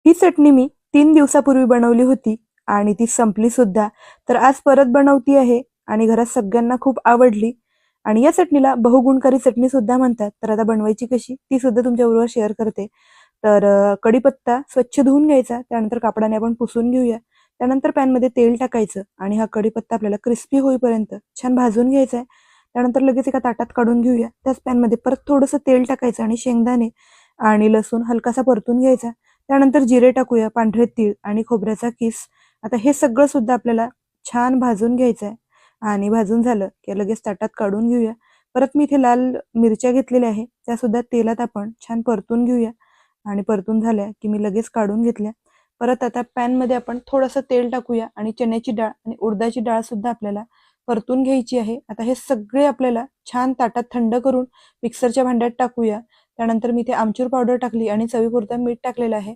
ही चटणी मी 3 दिवसापूर्वी बनवली होती आणि ती संपली सुद्धा. तर आज परत बनवती आहे आणि घरात सगळ्यांना खूप आवडली. आणि या चटणीला बहुगुणकारी चटणी सुद्धा म्हणतात. तर आता बनवायची कशी ती सुद्धा तुमच्याबरोबर शेअर करते. तर कढीपत्ता स्वच्छ धुवून घ्यायचा, त्यानंतर कापडाने आपण पुसून घेऊया. त्यानंतर पॅनमध्ये तेल टाकायचं आणि हा कढीपत्ता आपल्याला क्रिस्पी होईपर्यंत छान भाजून घ्यायचा आहे. त्यानंतर लगेच एका ताटात काढून घेऊया. त्याच पॅनमध्ये परत थोडंसं तेल टाकायचं आणि शेंगदाणे आणि लसूण हलकासा परतून घ्यायचा. त्यानंतर जिरे टाकूया, पांढरे तीळ आणि खोबऱ्याचा किस. आता हे सगळं सुद्धा आपल्याला छान भाजून घ्यायचं आहे आणि भाजून झालं की लगेच ताटात काढून घेऊया. परत मी इथे लाल मिरच्या घेतलेल्या आहे, त्या सुद्धा तेलात आपण छान परतून घेऊया आणि परतून झाल्या की मी लगेच काढून घेतल्या. परत आता पॅनमध्ये आपण थोडंसं तेल टाकूया आणि चण्याची डाळ आणि उडदाची डाळ सुद्धा आपल्याला परतून घ्यायची आहे. आता हे सगळे आपल्याला छान ताटात थंड करून मिक्सरच्या भांड्यात टाकूया. त्यानंतर मी इथे आमचूर पावडर टाकली आणि चवीपुरतं मीठ टाकलेलं आहे.